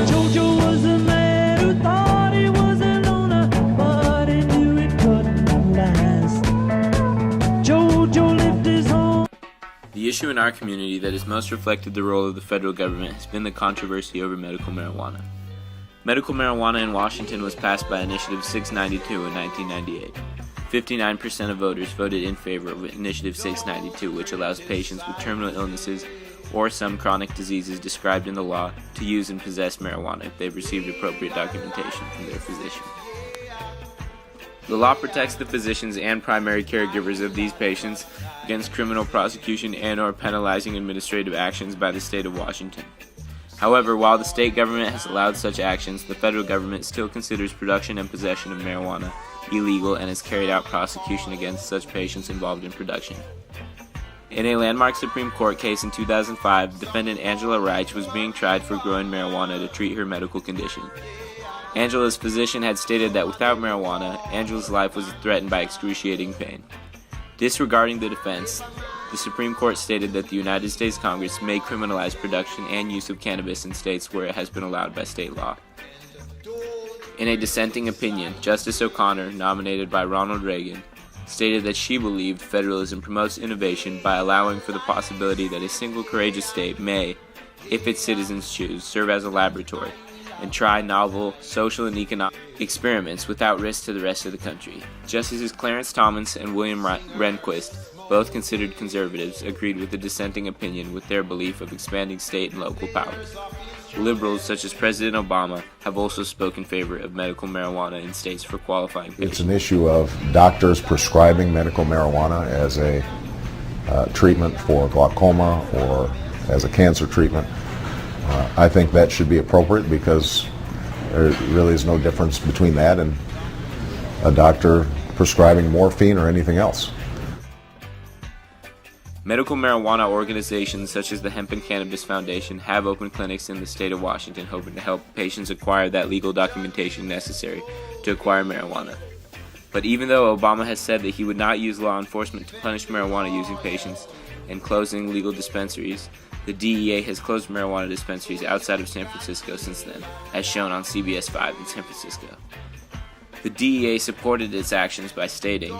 Jojo was a man who thought he was a loner, but he knew it couldn't last. Jojo lived his home. The issue in our community that has most reflected the role of the federal government has been the controversy over medical marijuana. Medical marijuana in Washington was passed by Initiative 692 in 1998. 59% of voters voted in favor of Initiative 692, which allows patients with terminal illnesses or some chronic diseases described in the law to use and possess marijuana if they've received appropriate documentation from their physician. The law protects the physicians and primary caregivers of these patients against criminal prosecution and/or penalizing administrative actions by the state of Washington. However, while the state government has allowed such actions, the federal government still considers production and possession of marijuana illegal and has carried out prosecution against such patients involved in production. In a landmark Supreme Court case in 2005, defendant Angela Reich was being tried for growing marijuana to treat her medical condition. Angela's physician had stated that without marijuana, Angela's life was threatened by excruciating pain. Disregarding the defense, the Supreme Court stated that the United States Congress may criminalize production and use of cannabis in states where it has been allowed by state law. In a dissenting opinion, Justice O'Connor, nominated by Ronald Reagan, stated that she believed federalism promotes innovation by allowing for the possibility that a single courageous state may, if its citizens choose, serve as a laboratory and try novel social and economic experiments without risk to the rest of the country. Justices Clarence Thomas and William Rehnquist, both considered conservatives, agreed with the dissenting opinion with their belief of expanding state and local powers. Liberals, such as President Obama, have also spoken in favor of medical marijuana in states for qualifying patients. It's an issue of doctors prescribing medical marijuana as a treatment for glaucoma or as a cancer treatment. I think that should be appropriate because there really is no difference between that and a doctor prescribing morphine or anything else. Medical marijuana organizations such as the Hemp and Cannabis Foundation have opened clinics in the state of Washington hoping to help patients acquire that legal documentation necessary to acquire marijuana. But even though Obama has said that he would not use law enforcement to punish marijuana using patients and closing legal dispensaries, the DEA has closed marijuana dispensaries outside of San Francisco since then, as shown on CBS 5 in San Francisco. The DEA supported its actions by stating,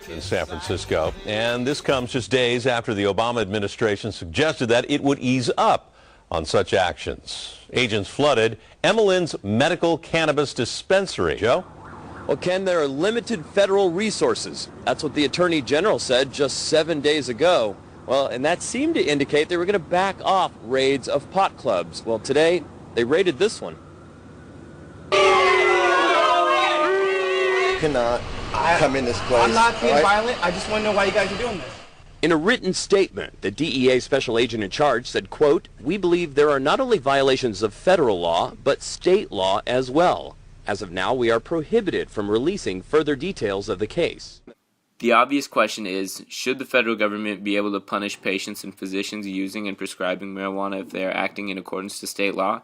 in San Francisco, and this comes just days after the Obama administration suggested that it would ease up on such actions. Agents flooded Emmeline's medical cannabis dispensary. Joe? Well, Ken, there are limited federal resources. That's what the Attorney General said just 7 days ago. Well, and that seemed to indicate they were going to back off raids of pot clubs. Well, today, they raided this one. Cannot come in this place. I'm not being violent. I just want to know why you guys are doing this. In a written statement, the DEA special agent in charge said, quote, "We believe there are not only violations of federal law, but state law as well. As of now, we are prohibited from releasing further details of the case." the obvious question is, should the federal government be able to punish patients and physicians using and prescribing marijuana if they are acting in accordance to state law?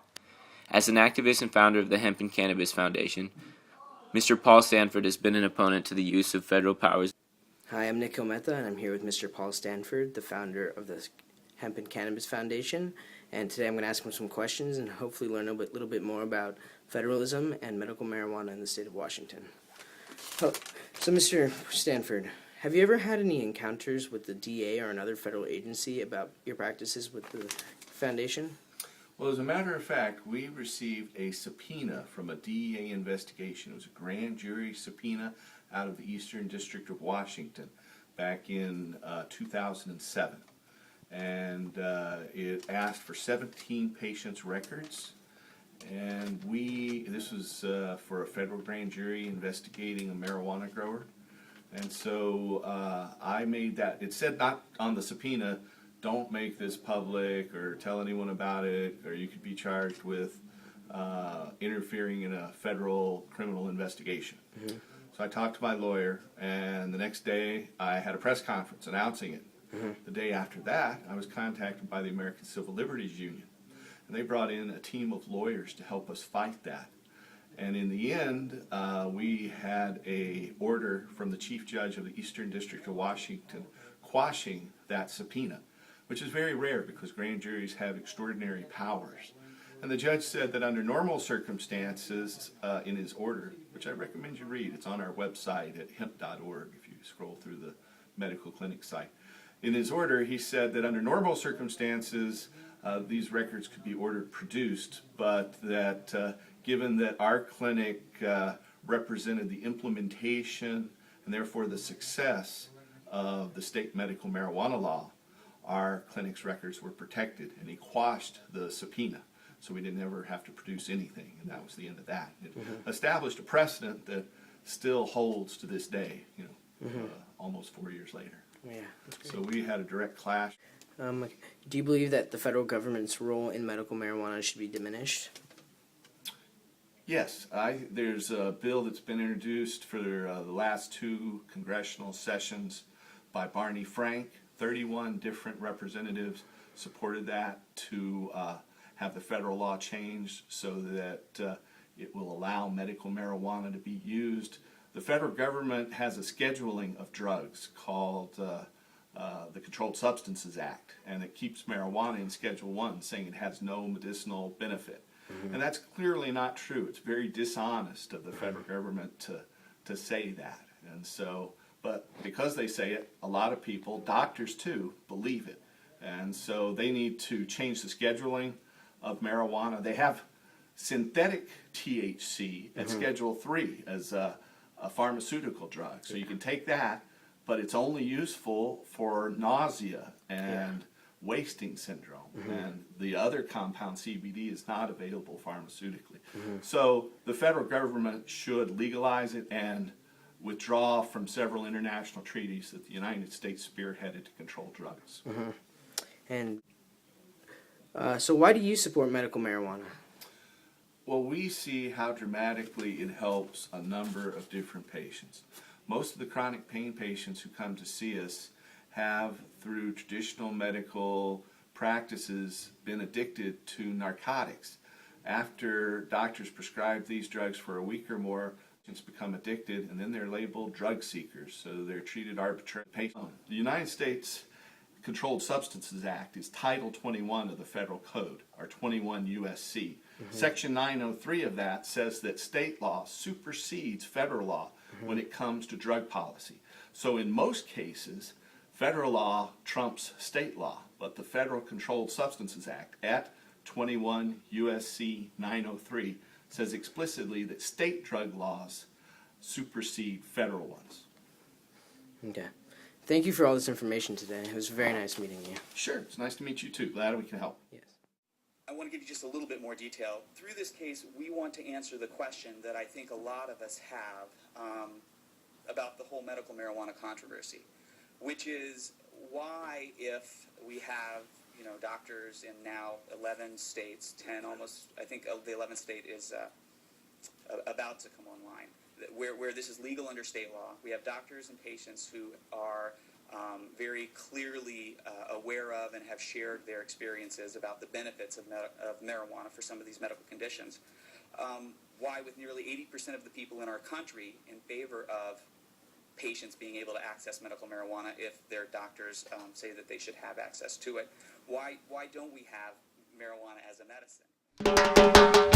As an activist and founder of the Hemp and Cannabis Foundation, Mr. Paul Stanford has been an opponent to the use of federal powers. Hi, I'm Nick Ometa, and I'm here with Mr. Paul Stanford, the founder of the Hemp and Cannabis Foundation. And today I'm going to ask him some questions and hopefully learn a little bit more about federalism and medical marijuana in the state of Washington. So, Mr. Stanford, have you ever had any encounters with the DA or another federal agency about your practices with the foundation? Well, as a matter of fact, we received a subpoena from a DEA investigation. It was a grand jury subpoena out of the Eastern District of Washington back in 2007. And it asked for 17 patients' records. And this was for a federal grand jury investigating a marijuana grower. And so I made that. It said not on the subpoena, don't make this public or tell anyone about it, or you could be charged with interfering in a federal criminal investigation. Mm-hmm. So I talked to my lawyer, and the next day I had a press conference announcing it. Mm-hmm. The day after that, I was contacted by the American Civil Liberties Union, and they brought in a team of lawyers to help us fight that. And in the end, we had a order from the Chief Judge of the Eastern District of Washington quashing that subpoena, which is very rare because grand juries have extraordinary powers. And the judge said that under normal circumstances, in his order, which I recommend you read, it's on our website at hemp.org if you scroll through the medical clinic site. In his order, he said that under normal circumstances, these records could be ordered produced, but that given that our clinic represented the implementation and therefore the success of the state medical marijuana law, our clinic's records were protected, and he quashed the subpoena. So we didn't ever have to produce anything, and that was the end of that. It established a precedent that still holds to this day, almost 4 years later. Yeah, that's great. So we had a direct clash. Do you believe that the federal government's role in medical marijuana should be diminished? Yes, there's a bill that's been introduced for the last 2 congressional sessions by Barney Frank. 31 different representatives supported that to have the federal law changed so that it will allow medical marijuana to be used. The federal government has a scheduling of drugs called the Controlled Substances Act, and it keeps marijuana in Schedule 1, saying it has no medicinal benefit. And that's clearly not true. It's very dishonest of the federal government to say that. And so, but because they say it, a lot of people, doctors too, believe it. And so they need to change the scheduling of marijuana. They have synthetic THC at Schedule 3 as a pharmaceutical drug. So you can take that, but it's only useful for nausea and wasting syndrome. And the other compound, CBD, is not available pharmaceutically. So the federal government should legalize it and withdraw from several international treaties that the United States spearheaded to control drugs. And so why do you support medical marijuana? Well, we see how dramatically it helps a number of different patients. Most of the chronic pain patients who come to see us have, through traditional medical practices, been addicted to narcotics. After doctors prescribe these drugs for a week or more, patients become addicted, and then they're labeled drug seekers, so they're treated arbitrarily. The United States Controlled Substances Act is Title 21 of the Federal Code, or 21 U.S.C. Section 903 of that says that state law supersedes federal law when it comes to drug policy. So in most cases, federal law trumps state law, but the Federal Controlled Substances Act at 21 U.S.C. 903 says explicitly that state drug laws supersede federal ones. Okay. Thank you for all this information today. It was very nice meeting you. Sure, it's nice to meet you too. Glad we can help. Yes. I want to give you just a little bit more detail. Through this case, we want to answer the question that I think a lot of us have about the whole medical marijuana controversy, which is why, if we have doctors in now 11 states, 10 almost, I think the 11th state is about to come online, where this is legal under state law. We have doctors and patients who are very clearly aware of and have shared their experiences about the benefits of marijuana for some of these medical conditions. Why, with nearly 80% of the people in our country in favor of patients being able to access medical marijuana if their doctors say that they should have access to it, why don't we have marijuana as a medicine?